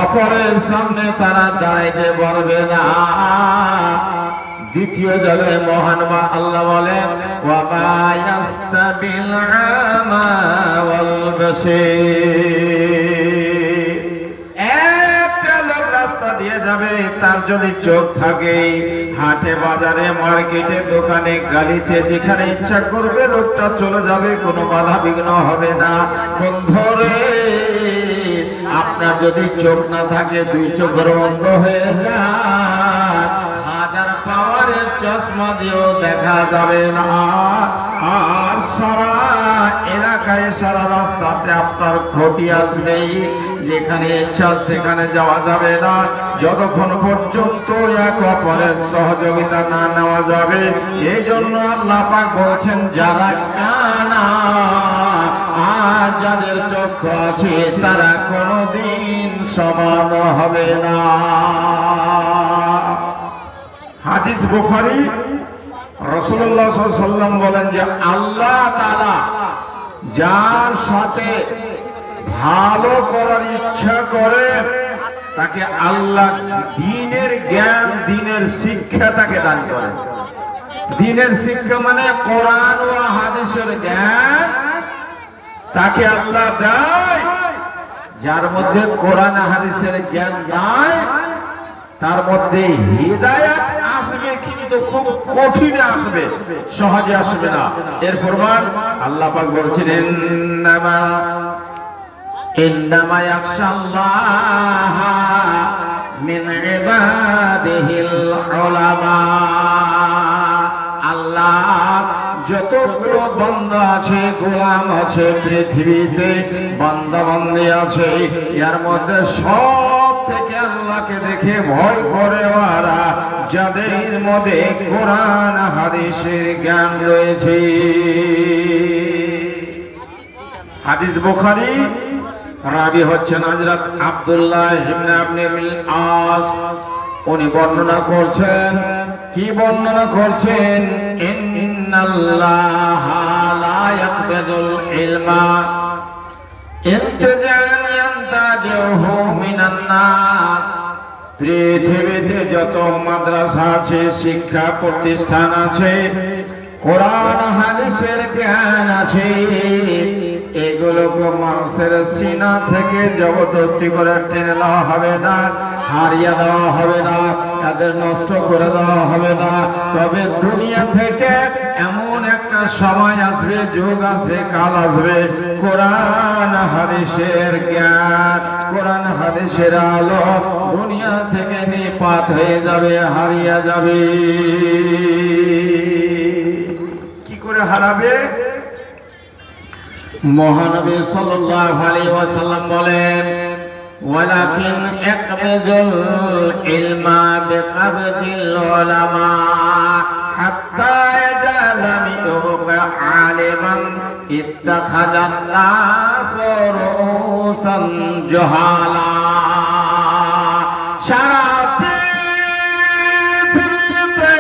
অপরের সামনে তারা দাঁড়াইতে পারবে না। দ্বিতীয় জায়গায় মহান আল্লাহ বলেন ওয়া মা ইয়াস্তাবিল আমা ওয়াল বাসীর। একটা লোক রাস্তা দিয়ে যাবে, তার যদি চোখ থাকে হাটে বাজারে মার্কেটে দোকানে গালিতে যেখানে ইচ্ছা করবে লোকটা চলে যাবে, কোনো বাধা বিঘ্ন হবে না। বন্ধুরে, আপনার যদি চোখ না থাকে, দুই চোখের অন্ধ হয়ে যায়, হাজার পাওয়ারের চশমা দিয়েও দেখা যাবে না। আর সারা এলাকায় সারা রাস্তাতে আপনার ক্ষতি আসবে, যেখানে ইচ্ছা সেখানে যাওয়া যাবে না যতক্ষণ পর্যন্ত এক অপরের সহযোগিতা না নেওয়া যাবে। এই জন্য আল্লাহ পাক বলছেন যারা কানা আর যাদের চক্ষু আছে তারা কোনদিন সমান হবে না। হাদিস বুখারী, রাসূলুল্লাহ সাল্লাল্লাহু আলাইহি ওয়াসাল্লাম বলেন যে আল্লাহ তাআলা যার সাথে ভালো করার ইচ্ছা করে তাকে আল্লাহ দ্বীনের জ্ঞান, দ্বীনের শিক্ষা তাকে দান করেন। দ্বীনের শিক্ষা মানে কোরআন ও হাদিসের জ্ঞান তাকে আল্লাহ দেয়। যার মধ্যে কোরআন হাদিসের জ্ঞান নাই তার মধ্যে হিদায়াত আসবে, কিন্তু খুব কঠিনে আসবে, সহজে আসবে না। এর প্রমাণ আল্লাহ পাক বলছেন ইন্নামা ইয়াখশাল্লাহ মিন ইবাদিহিল উলামা। আল্লাহ যতগুলো বান্দা আছে, গোলাম আছে পৃথিবীতে, বান্দা বান্দি আছে, এর মধ্যে সব থেকে আল্লাহকে দেখে ভয় করে ওরা যাদের মধ্যে কোরআন হাদিসের জ্ঞান রয়েছে। হাদিস বুখারী, রাবি হচ্ছেন হযরত আব্দুল্লাহ ইবনে আবনুল আস। উনি বর্ণনা করছেন, কি বর্ণনা করছেন? ইন্নাল্লাহা লা ইয়াকবিদুল ইলমা ইনতিজান ইয়ানতাজিহু মিনান নাস। পৃথিবীতে যত মাদ্রাসা আছে, শিক্ষা প্রতিষ্ঠান আছে, কোরআন হাদিসের জ্ঞান আছে, এগুলোকে মানুষের সিনা থেকে জবরদস্তি করে টেনে নেওয়া হবে না, হারিয়ে দেওয়া হবে না, তাদের নষ্ট করে দেওয়া হবে না। তবে দুনিয়া থেকে এমন একটা সময় আসবে, যুগ আসবে, কাল আসবে, কোরআন হাদিসের জ্ঞান, কোরআন হাদিসের আলো দুনিয়া থেকে নিপাত হয়ে যাবে, হারিয়ে যাবে। কি করে হারাবে? মহানবী সাল্লাল্লাহু আলাইহি ওয়াসাল্লাম বলেন ওয়ালাকিন ইকবিজুল ইলমা বিকবজিল উলামা হাত্তা ইয়ালাম ইউকা আলিমান ইত্তাখাযান নাস রুসান জুহালা। সারা পৃথিবীতে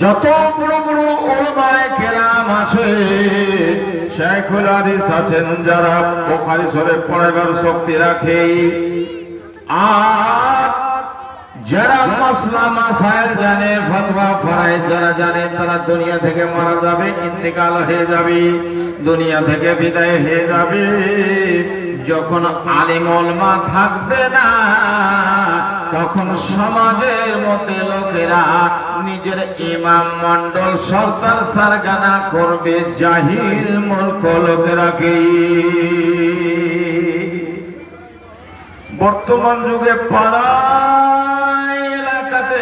যত বড় বড় উলামায়ে কেরাম আছে, শাইখুল হাদিস আছেন, যারা বুখারী শরীফ পড়াবার শক্তি রাখে, আর যারা মাসলা মাসাইল জানে, ফতোয়া ফরায়েদ যারা জানে, তারা দুনিয়া থেকে মারা যাবে, ইন্তেকাল হয়ে যাবে, দুনিয়া থেকে বিদায় হয়ে যাবে। যখন আলেম ওলামা থাকবে না, তখন সমাজের মধ্যে লোকেরা নিজের ইমাম মন্ডল সরদার সারগানা করবে জাহিল মূর্খ লোকেরাকে। বর্তমান যুগে পাড়া এলাকাতে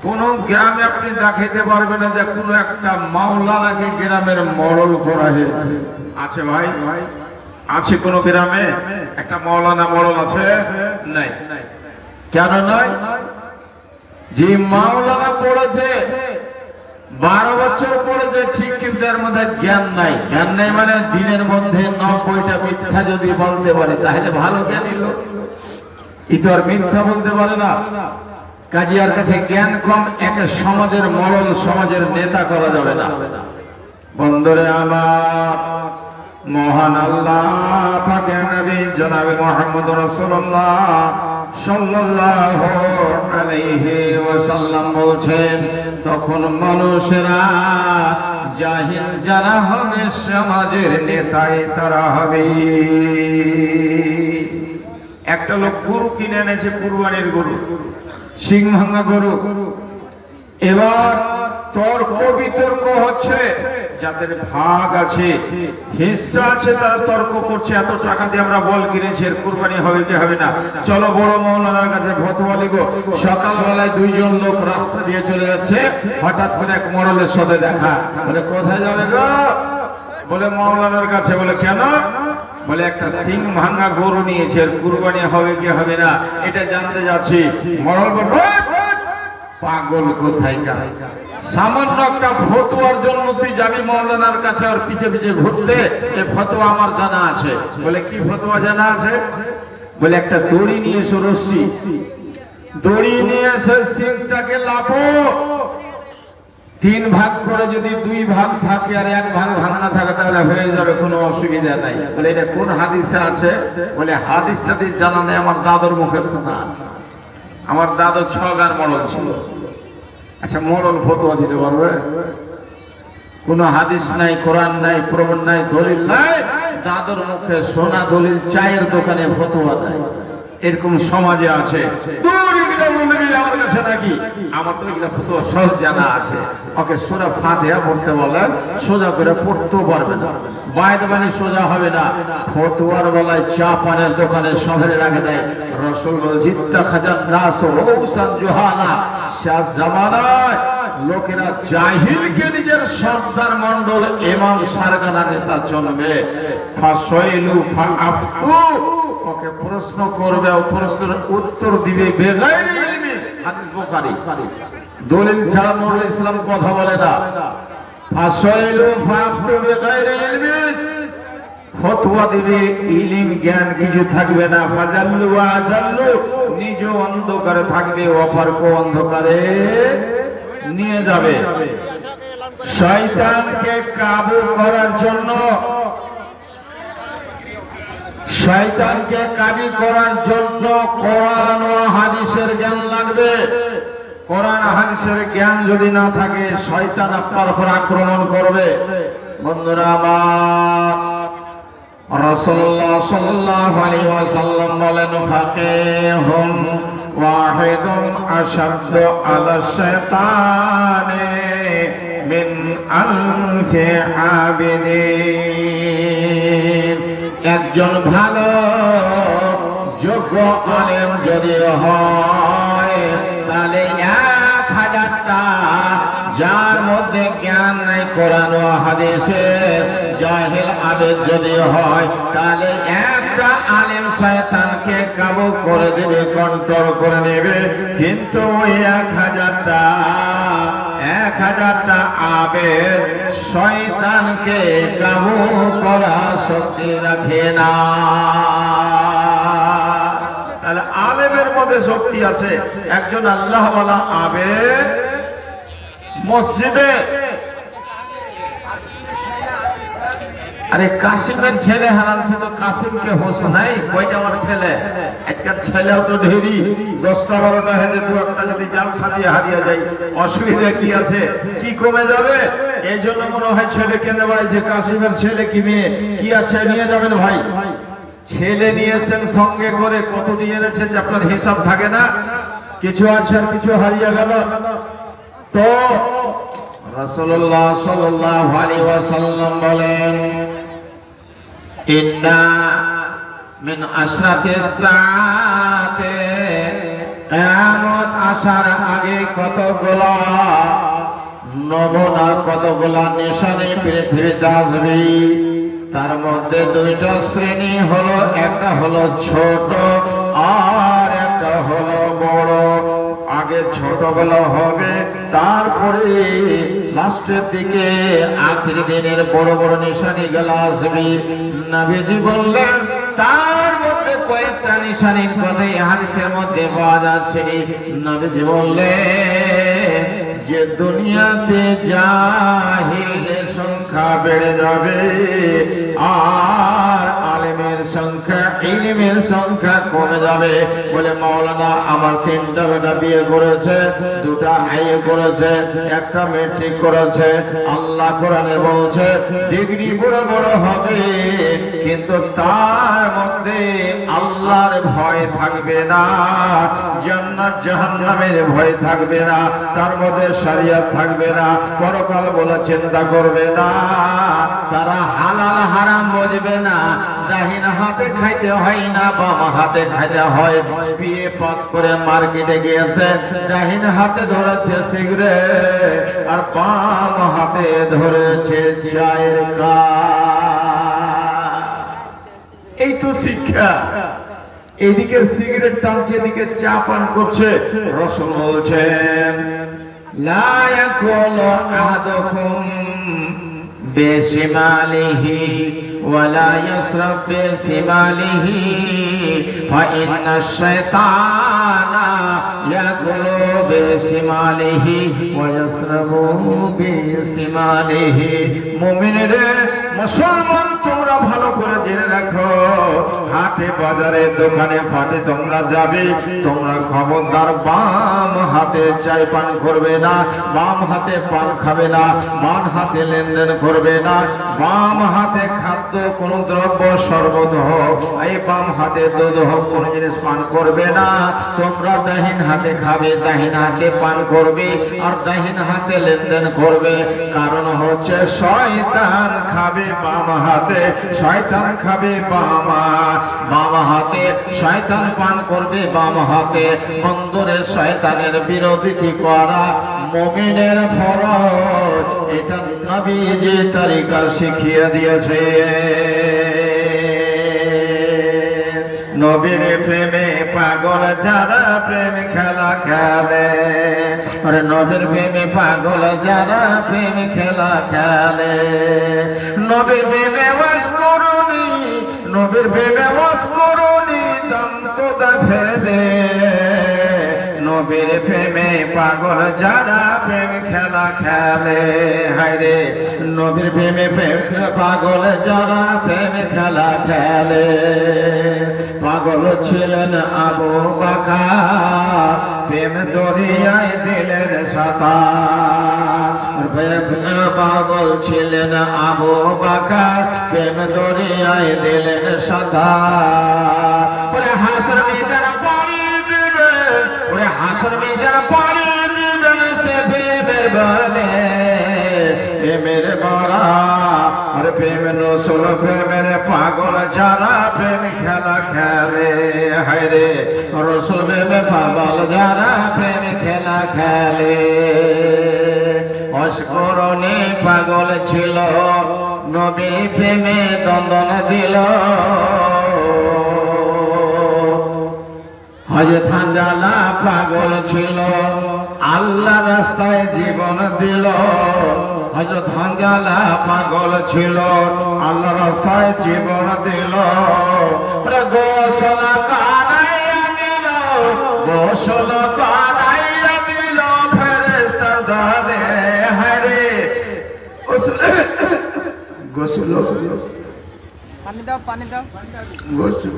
কোন গ্রামে আপনি দেখাইতে পারবেন না যে কোনো একটা মাওলানাকে গ্রামের মডল করা হয়েছে। আছে ভাই? আছে কোন গ্রামে একটা মাওলানা মডল আছে? নাই। কেন নয়? যে মাওলানা পড়েছে 12 বছর পড়েছে ঠিক, কিন্তু এর মধ্যে জ্ঞান নাই। জ্ঞান নাই মানে দিনের মধ্যে 90টা মিথ্যা যদি বলতে পারে তাহলে ভালো জ্ঞানী লোক। ই তো আর মিথ্যা বলতে পারে না। কাজীর কাছে জ্ঞান কম, একে সমাজের মডল, সমাজের নেতা করা যাবে না। বন্ধুরে আমার, মহান আল্লাহ পাকের নবী জনাবে মুহাম্মদ রাসূলুল্লাহ সাল্লাল্লাহু আলাইহি ওয়াসাল্লাম বলছেন, তখন মানুষেরা জাহিল যারা হবে সমাজের নেতাই তারা হবে। একটা লোক গরু কিনে এনেছে, কুরবানির গরু, সিং ভাঙা গরু। এবার তর্ক বিতর্ক হচ্ছে, যাদের ভাগ আছে, হিস্সা আছে, তারা তর্ক করছে, এত টাকা দিয়ে আমরা বল কিনেছি, এর কুরবানি হবে কি হবে না, চলো বড় মৌলানার কাছে ফতোয়া লিখো। সকালবেলায় দুইজন লোক রাস্তা দিয়ে চলে যাচ্ছে, হঠাৎ করে এক মোড়লের সাথে দেখা। বলে কোথায় যাবে গো? বলে মৌলানার কাছে। বলে কেন? বলে একটা সিং ভাঙা গরু নিয়েছে, এর কুরবানি হবে কি হবে না এটা জানতে যাচ্ছি। মোড়ল বলে পাগল কোথায় গা, সামান্য একটা ফতোয়ার জন্য তুই যাবি মৌলানার কাছে আর পিছে পিছে ঘুরতে? এই ফতোয়া আমার জানা আছে। বলে কি ফতোয়া জানা আছে? বলে একটা দড়ি নিয়ে এসো, রশ্মি, দড়ি নিয়ে এসে সিংটাকে লাপো, 3 ভাগ করে যদি 2 ভাগ থাকে আর 1 ভাগ ভাঙা থাকে তাহলে হয়ে যাবে, কোনো অসুবিধা নাই। বলে এটা কোন হাদিসে আছে? বলে হাদিস টাদিস জানা নেই, আমার দাদুর মুখের শোনা আছে। আমার দাদু 6 গার মোড়ল ছিল। আচ্ছা, মোড়ল ফতোয়া দিতে পারবে? কোন হাদিস নাই, কোরআন নাই, প্রমাণ নাই, দলিল নাই, দাদুর মুখে শোনা দলিল চায়ের দোকানে ফতোয়া দেয়। এরকম সমাজে আছে। আমার কাছে নাকি, আমার তো এগুলা ফতোয়া সব জানা আছে। ওকে সূরা ফাতিহা পড়তে বলেন, সোজা করে পড়তেও পারবে না, বায়দবানি সোজা হবে না। ফতোয়ার বেলায় চা পানের দোকানে শহরে রাখে দেয়। রাসূল জিত্তা খাজান নাস রউসান জুহানা, শেষ জামানায় লোকেরা জাহিলকে নিজের সর্দার মন্ডল ইমাম সারগানা নেতা চলবে। ফাসাইলু ফাআফতু, ওকে প্রশ্ন করবে, ও প্রশ্নের উত্তর দিবে বেগাইরে ইলমি। হাদিস বুখারী। দলিল ছাড়া নূরুল ইসলাম কথা বলে না। ফাসাইলু ফাআফতু বেগাইরে ইলমি, ফতোয়া দিবে, ইলম জ্ঞান কিছু থাকবে না। ফাজাল্লু ওয়া আযাল্লু, নিজ অন্ধকারে থাকবে, অপরকে অন্ধকারে নিয়ে যাবে। শয়তানকে কাবু করার জন্য, শয়তানকে কাবু করার জন্য কোরআন ও হাদিসের জ্ঞান লাগবে। কোরআন হাদিসের জ্ঞান যদি না থাকে, শয়তান আপনার উপর আক্রমণ করবে। বন্ধুরা আমার, রাসূলুল্লাহ সাল্লাল্লাহু আলাইহি ওয়াসাল্লাম বলেন, ফাকিহুন ওয়াহিদুন আশাদ্দু আলা শাইতানি মিন আলফি আবিদিন। একজন ভালো যোগ্য আলেম যদি হয়, তাহলে 1000টা যার মধ্যে জ্ঞান নাই কোরআন ও হাদিসের, জাহিল আবেদ যদি হয়, তাহলে একটা আলেম শয়তানকে কাবু করে দেবে, কন্ট্রোল করে নেবে। কিন্তু ওই 1000টা আবেদ শয়তানকে কাবু করা শক্তি রাখে না। তাহলে আলেমের মধ্যে শক্তি আছে। একজন আল্লাহওয়ালা আবেদ মসজিদে, আরে কাসিমের ছেলে হারাচ্ছে তো কাসিমকে হোস নাই। কয়টা আমার ছেলে? আজকাল ছেলেও তো ঢেরি, 10টা 12টা হয়েছে, 2-একটা যদি জালসা দিয়ে হারিয়ে যায় অসুবিধা কি আছে? কি কমে যাবে? এই জন্য মনে হয় ছেলে কেনে বাড়াইছে। কাসিমের ছেলে কি মেয়ে কি আছে, নিয়ে যাবেন ভাই। ছেলে নিয়েছেন সঙ্গে করে, কতটি এনেছেন যে আপনার হিসাব থাকে না। কিছু আছে আর কিছু হারিয়ে গেল। তো রাসূলুল্লাহ সাল্লাল্লাহু আলাইহি ওয়াসাল্লাম বলেন, ইন্না মিন আশরাতিস সাআতে, কিয়ামত আসার আগে কতগুলা নমুনা, কতগুলা নিশানি পৃথিবীতে আসবে। তার মধ্যে 2টা শ্রেণী হলো, একটা হলো ছোট আর একটা হলো বড়। আগে ছোটগুলো হবে, তারপরে লাস্টের দিকে আখির দিনের বড় বড় নিশানি গুলো আসবে। নবীজি বললেন, তার মধ্যে কয়েকটা নিশানির কথা হাদিসের মধ্যে পাওয়া যাচ্ছে। নবীজি বললেন যে দুনিয়াতে জাহিলের সংখ্যা বেড়ে যাবে, আর আলেমের সংখ্যা ইলমের সংখ্যা কমে যাবে। বলে মাওলানা আমার 3টা বেটা বিয়ে করেছে, 2টা আইএ করেছে, 1টা মেট্রিক করেছে। আল্লাহ কোরআনে বলছে ডিগ্রি বড় বড় হবে, কিন্তু তার মধ্যে আল্লাহর ভয় থাকবে না, জান্নাত জাহান্নামের ভয় থাকবে না, তার মধ্যে শরিয়ত থাকবে না, পরকাল বলে চিন্তা করবে না, তারা হালাল হারাম বুঝবে না, দাহিনা হাতে খাইতে হয় না বাম হাতে খাইতে হয়। বিএ পাস করে মার্কেটে গিয়েছে, দাহিনা হাতে ধরেছে সিগারেট আর বাম হাতে ধরেছে চায়ের কাপ। এই তো শিক্ষা। এদিকে সিগারেট টানছে, এদিকে চা পান করছে। রাসূল বলছেন লা ইয়াকুলু আহাদুকুম বিশিমালিহি ওয়ালা ইয়াশরাব বিশিমালিহি ফাইন্নাশ শাইতানা ইয়াকুলু বিশিমালিহি ওয়া ইয়াশরাবু বিশিমালিহি। মুমিনরা, মুসলমান তোমরা ভালো করে জেনে রাখো, হাটে বাজারে দোকানে ফাটে তোমরা যাবে, তোমরা খবরদার বাম হাতে চাই পান করবে না, বাম হাতে পান খাবে না, বাম হাতে লেনদেন করবে না, বাম হাতে খাদ্য কোন দ্রব্য শরবত হোক, এই বাম হাতে দুধ হোক কোন জিনিস পান করবে না। তোমরা দাহিন হাতে খাবে, দাহিন হাতে পান করবে, আর দাহিন হাতে লেনদেন করবে। কারণ হচ্ছে শয়তান খাবে বাম হাতে, শয়তান খাবে বাম হাতে, শয়তান পান করবে বাম হাতে। বন্ধুরে, শয়তানের বিরোধিতা করা মুমিনের ফরজ, এটা নবী যে তরিকা শিখিয়ে দিয়েছে। নবীর প্রেমে পাগল যারা প্রেম খেলা খেলে, আরে নবীর প্রেমে পাগল যারা প্রেম খেলা খেলে। নবীর প্রেমে বাস করুনি, নবীর প্রেমে বাস করুনি, দাম তো দা ফেলে। নবীর প্রেমে পাগল যারা প্রেম খেলা খেলে, হায়রে নবীর প্রেমে পাগল যারা প্রেম খেলা খেলে। পাগল ছিলেন আবু বকর, প্রেম দরিয়ায় দিলেন সাঁতার। পাগল ছিলেন আবু বকর, প্রেম দরিয়ায় দিলেন সাঁতার। ওরে হাসর মিজান পানি দিবেন, ওরে হাসর মিজান পানি দিবেন, সে প্রেমের বলে প্রেমের বরা। আর প্রেম নসল প্রেমের পাগল যারা প্রেম খেলা খেলে, হায়রে রসুল প্রেমে পাগল যারা প্রেম খেলা খেলে। অস্করণে পাগল ছিল, নবী প্রেমে দন্দন দিল। হযরত হানজালা পাগল ছিল, আল্লাহ রাস্তায় জীবন দিল। হযরত হানজালা পাগল ছিল, আল্লাহ রাস্তায় জীবন দিল। গোসল করাইয়া দিল, গোসল করাইয়া দিল ফেরেশতার দলে, হায়রে গোসল পানি দাও, পানি দাও, গোসল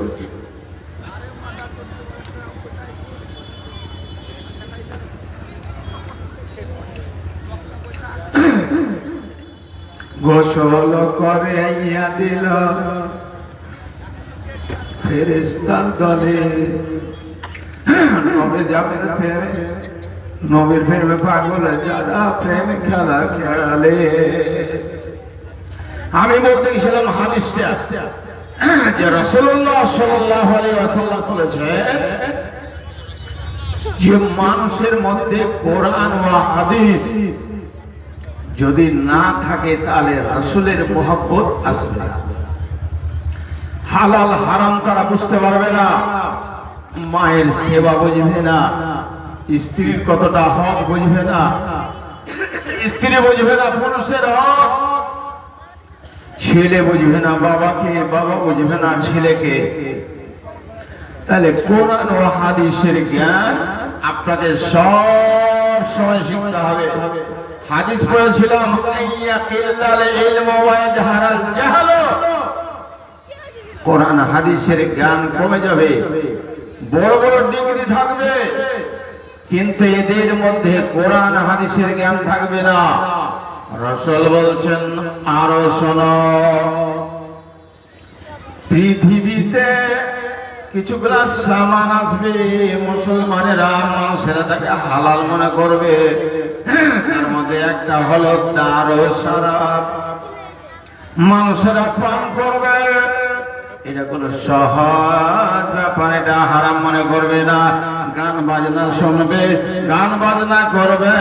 গোসল করাইয়া দিল ফেরেশতার দলে। নবী যাবেন প্রেমে, নবীর প্রেমে পাগল যারা প্রেম খেলা খেলে। আমি বলতে গেছিলাম হাদিসটা যে রাসূলুল্লাহ সাল্লাল্লাহু আলাইহি ওয়াসাল্লাম বলেছেন যে মানুষের মধ্যে কোরআন ও হাদিস যদি না থাকে তাহলে রাসূলের মহব্বত আসবে না। হালাল হারাম তারা বুঝতে পারবে না, মায়ের সেবা বুঝবে না, স্ত্রীর কতটা হক বুঝবে না, স্ত্রী বুঝবে না পুরুষের হক, ছেলে বুঝবে না বাবাকে, বাবা বুঝবে না ছেলেকে। তাহলে কোরআন ও হাদিসের জ্ঞান আপনাকে সব সময় শিখতে হবে। হাদিস পড়েছিলাম আইয়াকিল্লাল ইলমু ওয়া ইয়াজহারাল জাহল, কোরআন হাদিসের জ্ঞান কমে যাবে, বড় বড় ডিগ্রি থাকবে, কিন্তু এদের মধ্যে কোরআন হাদিসের জ্ঞান থাকবে না। রাসূল বলছেন আরো শোনো, পৃথিবীতে কিছুগুলা সামান আসবে, মুসলমানেরা মানুষেরা তাকে হালাল মনে করবে। তার মধ্যে একটা হলো দারু শরাব, মানুষেরা পান করবে। এটা কোনো সহজ ব্যাপার, এটা হারাম মনে করবে না। গান বাজনা শুনবে, গান বাজনা করবে,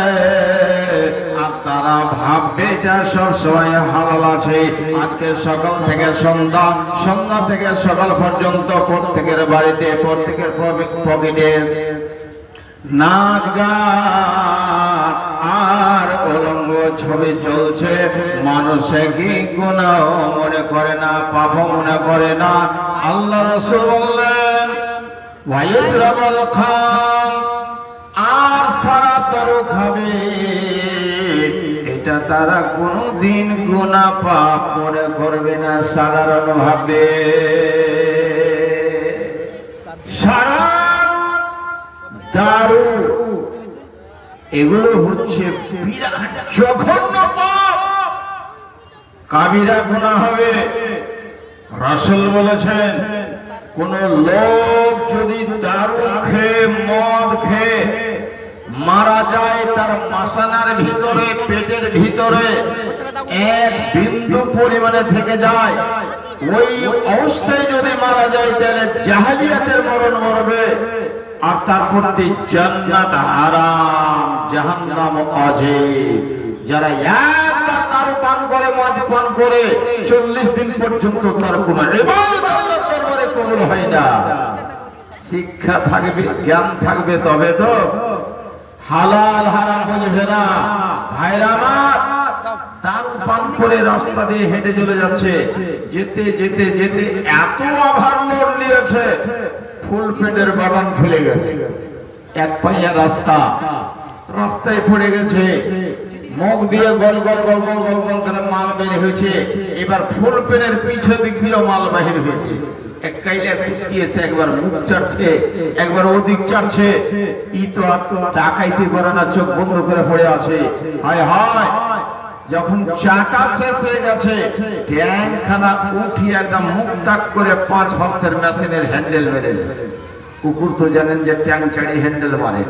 আর তারা ভাববে এটা সব সময় হালাল আছে। আজকে সকাল থেকে সন্ধ্যা, সন্ধ্যা থেকে সকাল পর্যন্ত প্রত্যেকের বাড়িতে, প্রত্যেকের পকেটে নাচ গান আর উলঙ্গ ছবি চলছে। মানুষে কি গুনাহ মনে করে না, পাপ মনে করে না। আল্লাহ রাসূল বললেন ওয়াইসরাবুল খাম, আর সারা তরু খাবে, এটা তারা কোনদিন গুনাহ পাপ মনে করবে না, সাধারণ ভাবে। সারা দারু এগুলো হচ্ছে বিরাট জঘন্য পাপ, কাবিরা গুনাহ হবে। রাসূল বলেছেন কোন লোক যদি দারু খেয়ে, মদ খেয়ে মারা যায়, তার মাসানার ভিতরে, পেটের ভিতরে এক বিন্দু পরিমাণে থেকে যায়, ওই অবস্থায় যদি মারা যায় তাহলে জাহেলিয়াতের মরণ মরবে, আর তার প্রতি জান্নাত হারাম, জাহান্নাম ওয়াজিব। যারা একবার দারু পান করে, মদ পান করে 40 দিন পর্যন্ত তার কোনো ইবাদত আল্লাহর দরবারে কবুল হয় না। শিক্ষা থাকবে, জ্ঞান থাকবে, তবে তো হালাল হারাম বুঝবে না। ভাইরা আমার, দারু পান করে রাস্তা দিয়ে হেঁটে চলে যাচ্ছে, যেতে যেতে যেতে এত ওভারলোড নিয়েছে, ফুল পেটের বাগান খুলে গেছে, এক পাইয়া রাস্তা, রাস্তায় পড়ে গেছে, মুখ দিয়ে গোল গোল গোল গোল গোল গোল করে মাল বের হয়েছে। এবার ফুল পেটের পিছে দিক দিয়ে মাল বাহির হয়েছে। এক কাইলে কুতিয়েছে, একবার মুখ চাটছে, একবার ওদিক চাটছে। ই তো তাকাইতে পারে না, চোখ বন্ধ করে পড়ে আছে। হায় হায়, যখন চাটা শেষ হয়ে গেছে, ট্যাঙ্কখানা উঠিয়ে একদম মুখ তাক করে 5 হর্সের মেশিনের হ্যান্ডেল মেরেছে। কুকুর তো জানেন যে ট্যাঙ্ক চাড়ি হ্যান্ডেল মারে।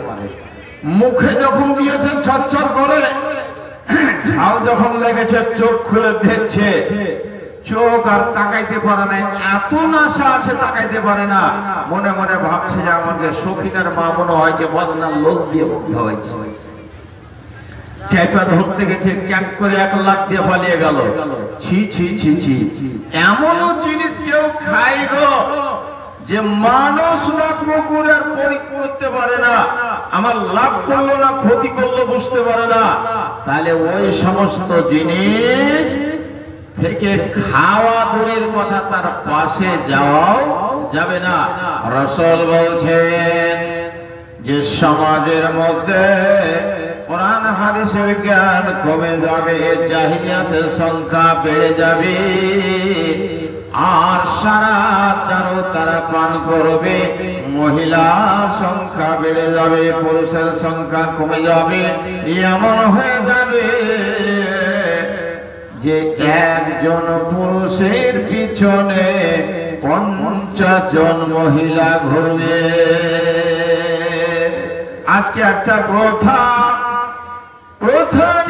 মুখে যখন দিয়েছে ছটছট করে, ঝাল যখন লেগেছে, চোখ খুলে দেখছে, চোখ আর তাকাইতে পারে না, এত নাশা আছে তাকাইতে পারে না। মনে মনে ভাবছে যে আমাকে শৌখিনের মা মনে হয় যে বদনার লোক দিয়ে মুগ্ধ হয়েছে। চাইপা ধরতে গেছে, ক্যাক করে 1 লাখ দিয়ে পালিয়ে গেল। ছি ছি ছি ছি, এমনও জিনিস কেউ খাই গো যে মানুষ না কুকুরের পরীক্ষা করতে পারে না, আমার লাভ করলো না ক্ষতি করলো বুঝতে পারে না। তাহলে ওই সমস্ত জিনিস থেকে খাওয়া দূরের কথা, তার পাশে যাওয়াও যাবে না। রাসূল বলছেন যে সমাজের মধ্যে কোরআন হাদিসের জ্ঞান কমে যাবে, জাহিলিয়াতের সংখ্যা বেড়ে যাবে, আর সারা দারু তারা পান করবে, মহিলার সংখ্যা বেড়ে যাবে, পুরুষের সংখ্যা কমে যাবে। এমন হয়ে যাবে যে একজন পুরুষের পিছনে 50 জন মহিলা ঘুরবে। আজকে একটা প্রথা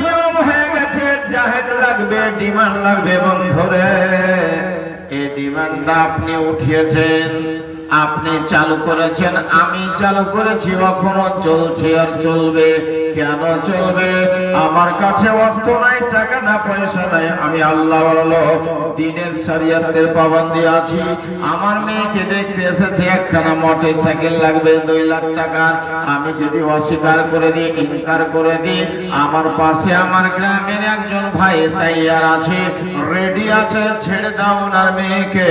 নিয়ম হয়ে গেছে, জাহেজ লাগবে, ডিমান্ড লাগবে। বন্ধুরে, এই ডিমান্ডটা আপনি উঠিয়েছেন, আপনি চালু করেছেন, আমি চালু করেছি, এখনো চলছে আর চলবে। কেন চলবে? আমার কাছে অর্থ নাই, টাকা না, পয়সা নাই, আমি আল্লাহ দ্বীনের শরীয়তের পাবন্দি আছি। আমার মেয়েকে দেখতে এসেছে, একখানা মোটরসাইকেল লাগবে 2 লাখ টাকা। আমি যদি অস্বীকার করে দিই, ইনকার করে দিই, আমার পাশে আমার গ্রামের একজন ভাই তৈয়ার আছে, রেডি আছে, ছেড়ে দাও ওনার মেয়েকে,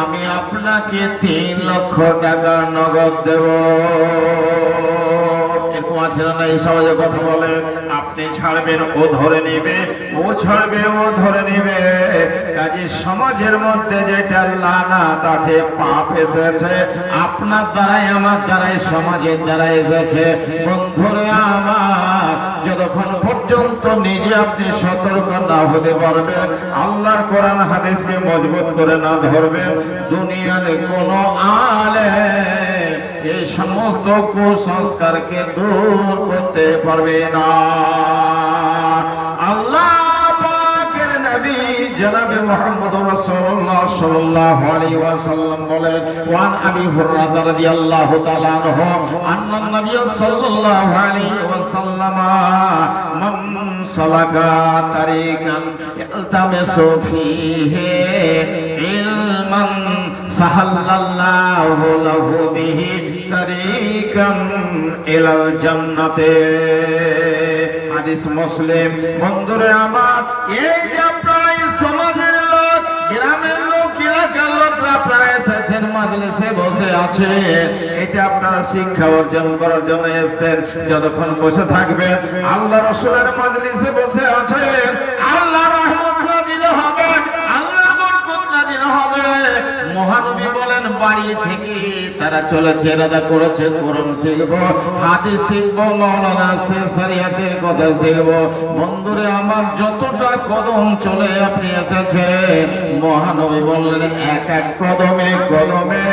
আমি আপনাকে 3 লক্ষ টাকা নগদ দেব। আছে না এই সমাজে কথা বলেন, আপনি ছাড়বেন ও ধরে নেবে, ও ছাড়বে ও ধরে নেবে। কাজে সমাজের মধ্যে যেটা লানাত আছে, পাপ এসেছে, আপনার দ্বারাই আমার দ্বারাই সমাজের দ্বারা এসেছে। বন্ধুরে আমার, যতক্ষণ পর্যন্ত নিজে আপনি সতর্ক না হতে পারবেন, আল্লাহর কোরআন হাদিসকে মজবুত করে না ধরবেন, দুনিয়ার কোন আলেম এই সমস্ত কুসংস্কারকে দূর করতে পারবে না। আল্লাহ পাকের নবী জনাবে মুহাম্মদ রাসূলুল্লাহ সাল্লাল্লাহু আলাইহি ওয়াসাল্লাম বলেন, ওয়ান আবি হুরায়রা রাদিয়াল্লাহু তাআলা আনহু আন্না নবী সাল্লাল্লাহু আলাইহি ওয়াসাল্লাম মান সালাকা তারিকান ইলতামিসু ফীহি ইলমান সাহাল্লাল্লাহু লাহু বিহি তারিকান ইলাল জান্নাতে। হাদিস মুসলিম। বন্ধুরে আমার, এই যে আপনারা এই সমাজের লোক, গ্রামের লোক, এলাকার লোকরা আপনারা এসেছেন, মাজলিসে বসে আছে, এটা আপনারা শিক্ষা অর্জন করার জন্য এসেছেন। যতক্ষণ বসে থাকবেন, আল্লাহ রাসূলের মাজলিসে বসে আছেন, আল্লাহ রহমত নাযিল হবে, আল্লাহর বরকত নাযিল হবে। মহানবী বলেন, বাড়ি থেকে তারা চলেছে, রাজা করেছে, কোরআন শিখবো, হাদিস শিখবো, মাওলানা শরিয়াতের কথা শিখবো। বন্ধুরে আমার, যতটা কদম চলে আপনি এসেছে, মহানবী বললেন, এক এক কদমে কদমে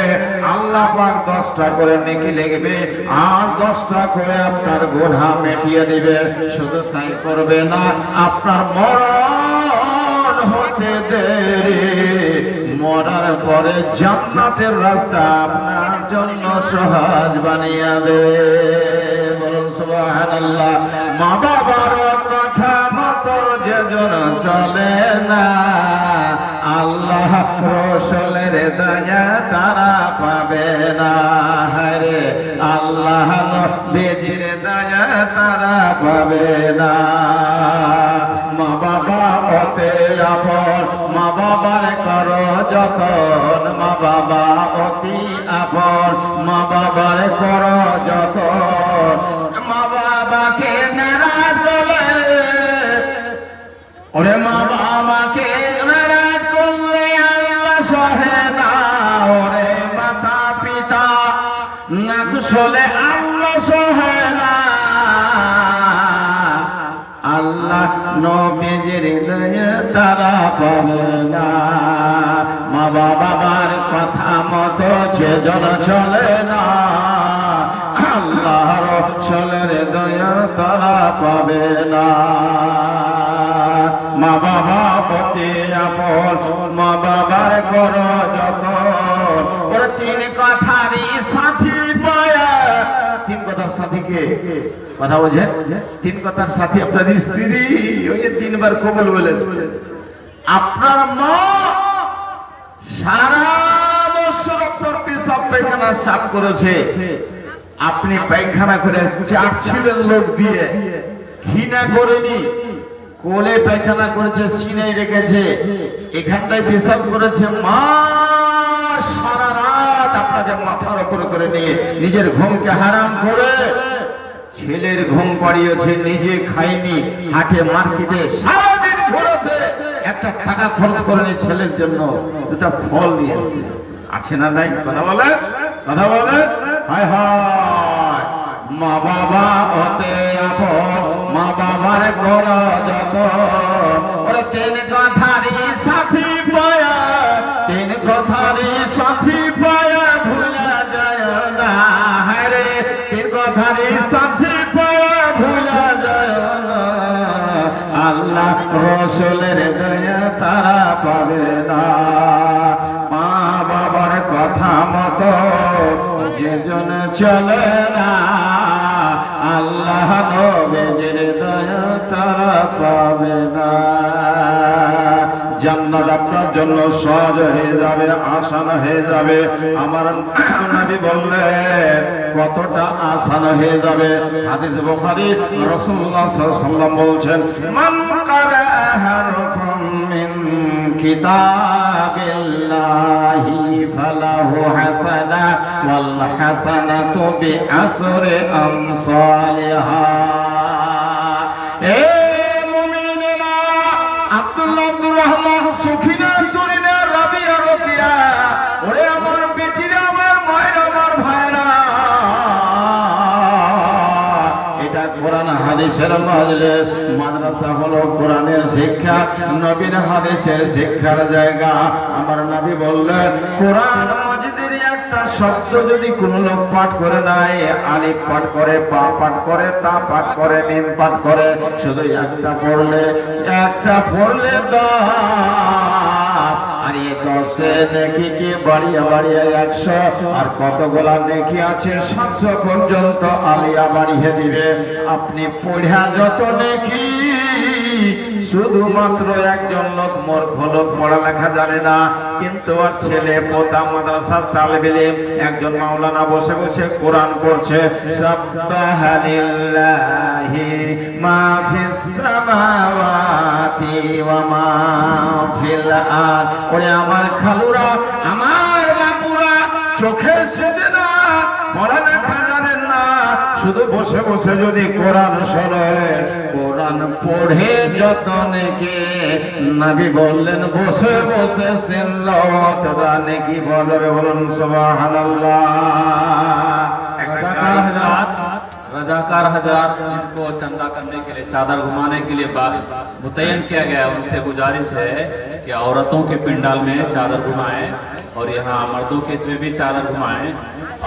আল্লাহ পাক 10টা করে নেকি লিখবে, আর 10টা করে আপনার গুনাহ মিটিয়ে দিবে। শুধু তাই করবে না, আপনার মরণ হতে দেরি, মরার পরে জান্নাতের রাস্তা আপনার জন্য সহজ বানিয়ে দেবে। বলুন সুবহানাল্লাহ। মা বাবার কথা মতো যেজন চলে না, আল্লাহ রাসূলের দয়া তারা পাবে না। হরে আল্লাহ নবীজির দয়া তারা পাবে না। মা বাবা অতে আপন, মা বাবার করো যতন, মা বাবা অতি আপন, মা বাবার করো যতন। মা বাবাকে নারাজ করলে, ওরে মা বাবাকে নারাজ করলে আল্লাহ সহে না। ওরে মাতা পিতা না কুশলে আল্লাহ সহে না। আল্লাহ নবীজির দয়া তারা পাবে না। মা বাবার কথা মতো যেজন চলে না, আল্লাহ রাসূলের দয়া তারা পাবে না। মা বাবা প্রতি আপন, মা বাবার করো যতন। ওর তিন কথারই সাথী পায়া, তিন কথার সাথীকে কথা বোঝেন, তিন কথার সাথী আপনার স্ত্রী। ওই যে 3 বার কবুল বলেছে। আপনার মা সারা বছর আপনার পেশাব পায়খানা সাফ করেছে, আপনি পায়খানা করে চাটছিলেন লোক দিয়ে, ঘৃণা করেনি। কোলে পায়খানা করেছে, সিনাই রেখেছে, এখানটায় পেশাব করেছে। মা সারা রাত আপনাকে মাথার উপরে করে নিয়ে নিজের ঘুমকে হারাম করে ছেলের ঘুম পাড়িয়েছে, নিজে খায়নি, হাটে মার্কেটে সারাদিন ঘুরেছে, একটা টাকা খরচ করেনি ছেলের জন্য, 2টা ফল নিয়েছে। আছে না নাই? কথা বলে, কথা বলে। হায় হায়, মা বাবা অতে আপন, মা বাবার করো যতন। ওরে 3 কথারই সাথী পায়া, 3 কথারই সাথী পায়া ভুলা যায় না। হরে 3 কথারই সাথী পায়া ভুলা যায় না। আল্লাহ রাসূলের দয়া তারা পাবে না। মা বাবার কথা মতো যেজন চলে না, আল্লাহ নবীজির দয়া তারা পাবে না। জান্নাত আপনার জন্য সহজ হয়ে যাবে, আসান হয়ে যাবে। আমার নবী বললেন, কতটা আসান হয়ে যাবে। হাদিস বুখারী, রাসূলুল্লাহ সাল্লাল্লাহু আলাইহি ওয়াসাল্লাম বলছেন, মান কারা হারফাম মিন কিতাবিল্লাহি ফালাহু হাসানা ওয়াল হাসানাতু বিআশরি আমসালিহা। এ মুমিনেরা, আব্দুল্লাহ আব্দুর রহমান সুখিনা জুরিনা রাবিয়া রকিয়া, ওরে আমার বেটিরা, আমার মায়ের, আমার ভাইরা, এটা কোরআন হাদিসের মাজলিস। মাদ্রাসা হলো কোরআনের শিক্ষা, নবীর হাদিসের শিক্ষার জায়গা। আমার নবী বললেন, কোরআন মাজিদের একটা শব্দ যদি কোন লোক পাঠ করে নাই, আলিফ পাঠ করে, বা পাঠ করে, তা পাঠ করে, মিম পাঠ করে, শুধু একটা পড়লে আর এই 10 নেকি কি বাড়িয়ে বাড়িয়ে 100, আর কতগুলা নেকি আছে 700 পর্যন্ত আলিয়া বাড়িয়ে দিবে। আপনি পড়া যত নেকি, শুধুমাত্র একজন লোক মূর্খ লোক পড়ালেখা জানে না, কিন্তু আর ছেলে পোতা মাদ্রাসার তালেব ইলম, একজন মাওলানা বসে বসে কোরআন পড়ছে, সাবহানাল্লাহি মা ফিস সামাওয়াতি ওয়া মা ফিল আরদ। ওরে আমার খালুরা, আমার বাপুরা, চোখে সেজে না, পড়ালেখা জানেন না, শুধু বসে বসে যদি কোরআন শোনেন, কোরআন পড়ে যত নেকি, নবী বললেন বসে বসে তিলাওয়াত নেকি বলবে। বলুন সুবহানাল্লাহ। रजाकार हजरात जिनको चंदा करने के लिए, चादर घुमाने के लिए मुतय्यन किया गया, उनसे गुजारिश है कि औरतों के पिंडाल में चादर घुमाएं और यहाँ मर्दों के इसमें भी चादर घुमाएं।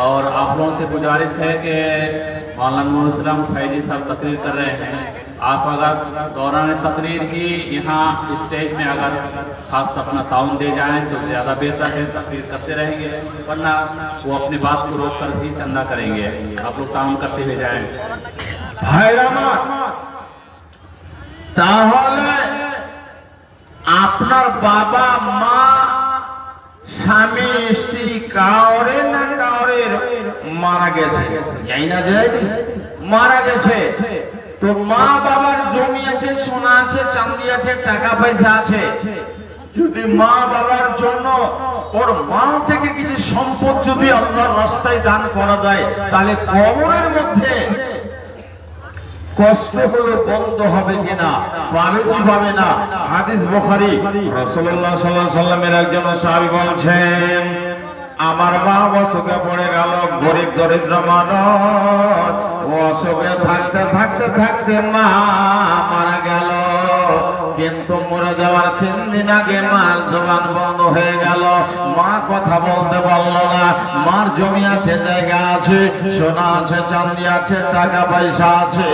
और आप लोगों से गुजारिश है कि मौलाना नूर इस्लाम फैजी साहब तकरीर कर रहे हैं, आप अगर दौरान तकरीर ही यहाँ स्टेज में अगर खास अपना ताउन दे जाएं तो ज़्यादा बेहतर है। तकरीर करते रहेंगे, वरना वो अपनी बात को रोक कर ही चंदा करेंगे। आप लोग काम करते हुए जाएं। ভাইরা আমার, তাহলে আপনার বাবা মা স্বামী স্ত্রী কাউরে না কাউরের মারা গেছে, যাই না যায়নি, মারা গেছে, তো মা বাবার জমি আছে, সোনা আছে, চাঁদি আছে, টাকা পয়সা আছে, যদি মা বাবার জন্য ওর মা থেকে কিছু সম্পদ যদি আল্লাহর রাস্তায় দান করা যায়, তাহলে কবরের মধ্যে কষ্টগুলো বন্ধ হবে কিনা, পাবে কি পাবে না। হাদিস বুখারী, রাসূলুল্লাহ সাল্লাল্লাহু আলাইহি সাল্লামের একজন সাহাবী বলছেন, আমার মা অসুখে পড়ে গেল, গরিব দরিদ্র মানুষ, অসুখে থাকতে থাকতে থাকতে মা মারা গেল, কিন্তু মরে যাওয়ার 3 দিন আগে মার জবান বন্ধ হয়ে গেল, মা কথা বলতে পারল না। মার জমি আছে, জায়গা আছে, সোনা আছে, চাঁদি আছে, টাকা পয়সা আছে,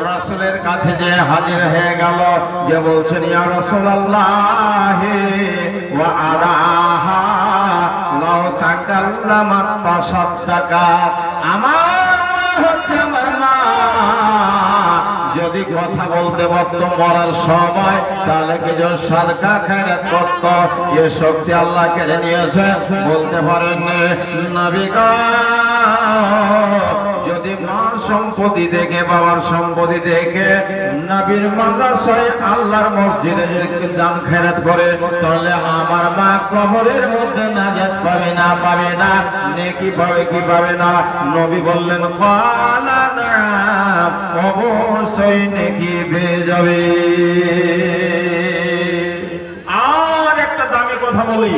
রাসূলের কাছে যে হাজির হয়ে গেল, যে বলছেন, ইয়া রাসূলুল্লাহ ওয়া আরাহা লাউ তাকাল্লামাত তাসাদ্দাকাত। আমার মনে হচ্ছে আমার মা যদি কথা বলতে পারতো মরার সময়, তাহলে কিছু সাদকা খায়রাত করত। এ শক্তি আল্লাহ কেড়ে নিয়েছে, বলতে পারেননি। নবী গো, যদি মার সম্পত্তি দেখে, বাবার সম্পত্তি দেখে নবীর মাদ্রাসায় আল্লাহর মসজিদে দান খেরাত করে, তাহলে আমার মা কবরের মধ্যে নাজাত পাবে না, পাবে না, নেকি পাবে কি পাবে না। নবী বললেন, ক্বালা নাম, অবশ্যই নেকি পেয়ে যাবে। আর একটা দামি কথা বলি,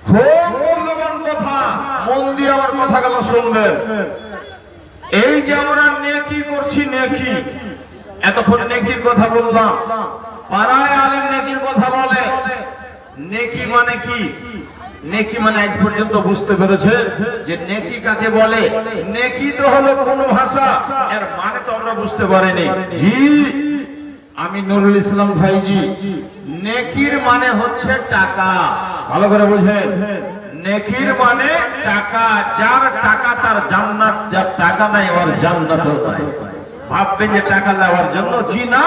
খুব মূল্যবান কথা, মন দিয়ে আমার কথাগুলো শুনবেন। এই যে আমরা নেকি করছি, নেকি, এতক্ষণ নেকির কথা বললাম, পাড়ায় আলেম নেকির কথা বলে। নেকি মানে কি? নেকি মানে আজ পর্যন্ত বুঝতে পেরেছে যে নেকি কাকে বলে? নেকি তো হলো কোন ভাষা, এর মানে তো আমরা বুঝতে পারিনি। জি, আমি নুরুল ইসলাম ভাইজি। নেকির মানে হচ্ছে টাকা, ভালো করে বুঝেন। নেকির মানে টাকা, যার টাকা তার জান্নাত, যার টাকা নাই ওর জান্নাতও নাই। ভাববে যে টাকা নেওয়ার জন্য, জি না।